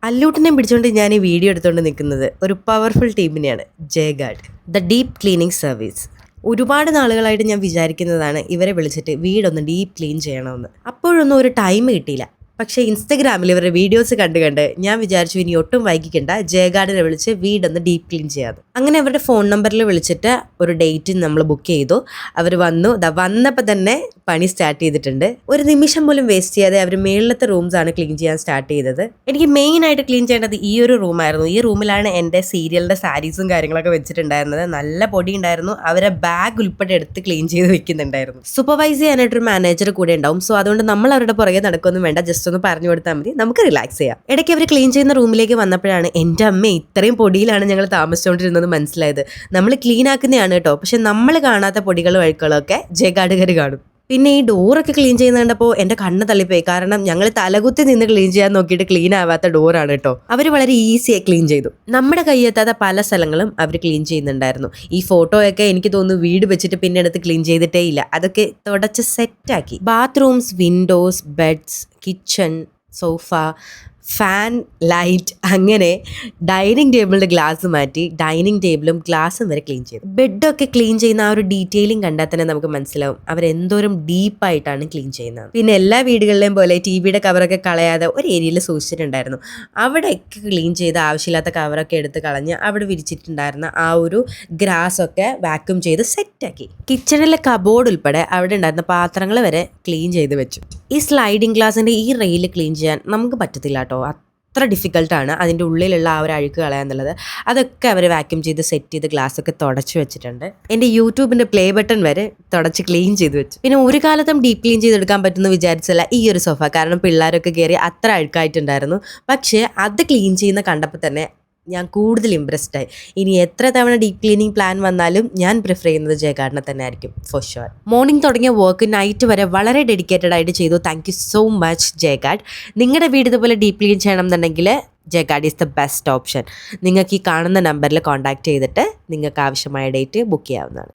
അല്ലൂട്ടിനെ പിടിച്ചുകൊണ്ട് ഞാൻ ഈ വീഡിയോ എടുത്തുകൊണ്ട് നിൽക്കുന്നത് ഒരു പവർഫുൾ ടീമിനെയാണ്. Jayguard the deep cleaning service. ഒരുപാട് നാളുകളായിട്ട് ഞാൻ വിചാരിക്കുന്നതാണ് ഇവരെ വിളിച്ചിട്ട് വീടൊന്ന് ഡീപ്പ് ക്ലീൻ ചെയ്യണമെന്ന്. അപ്പോഴൊന്നും ഒരു ടൈം കിട്ടിയില്ല. പക്ഷേ ഇൻസ്റ്റഗ്രാമിൽ ഇവരുടെ വീഡിയോസ് കണ്ട് ഞാൻ വിചാരിച്ചു ഇനി ഒട്ടും വൈകിക്കണ്ട, ജയഗാർഡിനെ വിളിച്ച് വീടൊന്ന് ഡീപ്പ് ക്ലീൻ ചെയ്യാതെ. അങ്ങനെ അവരുടെ ഫോൺ നമ്പറിൽ വിളിച്ചിട്ട് ഒരു ഡേറ്റ് നമ്മൾ ബുക്ക് ചെയ്തു. അവർ വന്നു. വന്നപ്പോൾ തന്നെ പണി സ്റ്റാർട്ട് ചെയ്തിട്ടുണ്ട്. ഒരു നിമിഷം പോലും വേസ്റ്റ് ചെയ്യാതെ അവർ മേളിലത്തെ റൂംസ് ആണ് ക്ലീൻ ചെയ്യാൻ സ്റ്റാർട്ട് ചെയ്തത്. എനിക്ക് മെയിനായിട്ട് ക്ലീൻ ചെയ്യേണ്ടത് ഈ ഒരു റൂമായിരുന്നു. ഈ റൂമിലാണ് എൻ്റെ സീരിയലിൻ്റെ സാരീസും കാര്യങ്ങളൊക്കെ വെച്ചിട്ടുണ്ടായിരുന്നത്. നല്ല പൊടി ഉണ്ടായിരുന്നു. അവരെ ബാഗ് ഉൾപ്പെടെ എടുത്ത് ക്ലീൻ ചെയ്ത് വെക്കുന്നുണ്ടായിരുന്നു. സൂപ്പർവൈസ് ചെയ്യാനായിട്ടൊരു മാനേജർ കൂടെ ഉണ്ടാവും. സോ അതുകൊണ്ട് നമ്മൾ അവരുടെ പുറകെ നടക്കൊന്നും വേണ്ട, ജസ്റ്റ് ഒന്ന് പറഞ്ഞു കൊടുത്താൽ മതി, നമുക്ക് റിലാക്സ് ചെയ്യാം. ഇടയ്ക്ക് അവർ ക്ലീൻ ചെയ്യുന്ന റൂമിലേക്ക് വന്നപ്പോഴാണ് എൻ്റെ അമ്മ ഇത്രയും പൊടിയിലാണ് ഞങ്ങൾ താമസിച്ചുകൊണ്ടിരുന്നത് മനസ്സിലായത്. നമ്മൾ ക്ലീൻ ആക്കുന്നതാണ് കേട്ടോ, പക്ഷെ നമ്മൾ കാണാത്ത പൊടികളും അഴുക്കുകളും ഒക്കെ ജയഗാർഡുകാർ കാണും. പിന്നെ ഈ ഡോറൊക്കെ ക്ലീൻ ചെയ്യുന്ന കണ്ടപ്പോൾ എൻ്റെ കണ്ണ് തള്ളിപ്പോയി. കാരണം ഞങ്ങൾ തലകുത്തി നിന്ന് ക്ലീൻ ചെയ്യാൻ നോക്കിയിട്ട് ക്ലീൻ ആവാത്ത ഡോറാണ് കേട്ടോ. അവർ വളരെ ഈസിയായി ക്ലീൻ ചെയ്തു. നമ്മുടെ കയ്യെത്താത്ത പല സ്ഥലങ്ങളും അവർ ക്ലീൻ ചെയ്യുന്നുണ്ടായിരുന്നു. ഈ ഫോട്ടോയൊക്കെ എനിക്ക് തോന്നുന്നു വീട് വെച്ചിട്ട് പിന്നെ എടുത്ത് ക്ലീൻ ചെയ്തിട്ടേ ഇല്ല. അതൊക്കെ തുടച്ച് സെറ്റാക്കി. Bathrooms, Windows, beds, kitchen, sofa, fan, light, അങ്ങനെ ഡൈനിങ് ടേബിളിൻ്റെ ഗ്ലാസ് മാറ്റി ഡൈനിങ് ടേബിളും ഗ്ലാസും വരെ ക്ലീൻ ചെയ്തു. ബെഡൊക്കെ ക്ലീൻ ചെയ്യുന്ന ആ ഒരു ഡീറ്റെയിലിംഗ് കണ്ടാൽ തന്നെ നമുക്ക് മനസ്സിലാവും അവരെന്തോരം ഡീപ്പായിട്ടാണ് ക്ലീൻ ചെയ്യുന്നത്. പിന്നെ എല്ലാ വീടുകളിലെയും പോലെ ടി വിയുടെ കവറൊക്കെ കളയാതെ ഒരു ഏരിയയിൽ സൂക്ഷിച്ചിട്ടുണ്ടായിരുന്നു. അവിടെയൊക്കെ ക്ലീൻ ചെയ്ത് ആവശ്യമില്ലാത്ത കവറൊക്കെ എടുത്ത് കളഞ്ഞ് അവിടെ വിരിച്ചിട്ടുണ്ടായിരുന്ന ആ ഒരു ഗ്രാസൊക്കെ വാക്യൂം ചെയ്ത് സെറ്റാക്കി. കിച്ചണിലെ കബോർഡ് ഉൾപ്പെടെ അവിടെ ഉണ്ടായിരുന്ന പാത്രങ്ങൾ വരെ ക്ലീൻ ചെയ്ത് വെച്ചു. ഈ സ്ലൈഡിങ് ഗ്ലാസിൻ്റെ ഈ റെയിൽ ക്ലീൻ ചെയ്യാൻ നമുക്ക് പറ്റത്തില്ല കേട്ടോ. അത്ര ഡിഫിക്കൽട്ടാണ് അതിൻ്റെ ഉള്ളിലുള്ള ആ ഒരു അഴുക്ക് കളയാന്നുള്ളത്. അതൊക്കെ അവർ വാക്യൂം ചെയ്ത് സെറ്റ് ചെയ്ത് ഗ്ലാസ്സൊക്കെ തുടച്ച് വെച്ചിട്ടുണ്ട്. എൻ്റെ യൂട്യൂബിൻ്റെ പ്ലേ ബട്ടൺ വരെ തുടച്ച് ക്ലീൻ ചെയ്ത് വെച്ചു. പിന്നെ ഒരു കാലത്തും ഡീപ്പ് ക്ലീൻ ചെയ്തെടുക്കാൻ പറ്റുമെന്ന് വിചാരിച്ചല്ല ഈ ഒരു സോഫ. കാരണം പിള്ളേരൊക്കെ കയറി അത്ര അഴുക്കായിട്ടുണ്ടായിരുന്നു. പക്ഷേ അത് ക്ലീൻ ചെയ്യുന്ന കണ്ടപ്പോൾ തന്നെ ഞാൻ കൂടുതൽ ഇംപ്രസ്ഡ് ആയി. ഇനി എത്ര തവണ ഡീപ്പ് ക്ലീനിങ് പ്ലാൻ വന്നാലും ഞാൻ പ്രിഫർ ചെയ്യുന്നത് ജയഗാർഡിനെ തന്നെ ആയിരിക്കും ഫോർ ഷുവർ. മോർണിംഗ് തുടങ്ങിയ വർക്ക് നൈറ്റ് വരെ വളരെ ഡെഡിക്കേറ്റഡ് ആയിട്ട് ചെയ്തു. Thank you so much Jayguard. നിങ്ങളുടെ വീട് ഇതുപോലെ ഡീപ്പ് ക്ലീൻ ചെയ്യണം എന്നുണ്ടെങ്കിൽ Jayguard is the best option. നിങ്ങൾക്ക് ഈ കാണുന്ന നമ്പറിൽ കോൺടാക്ട് ചെയ്തിട്ട് നിങ്ങൾക്ക് ആവശ്യമായ ഡേറ്റ് ബുക്ക് ചെയ്യാവുന്നതാണ്.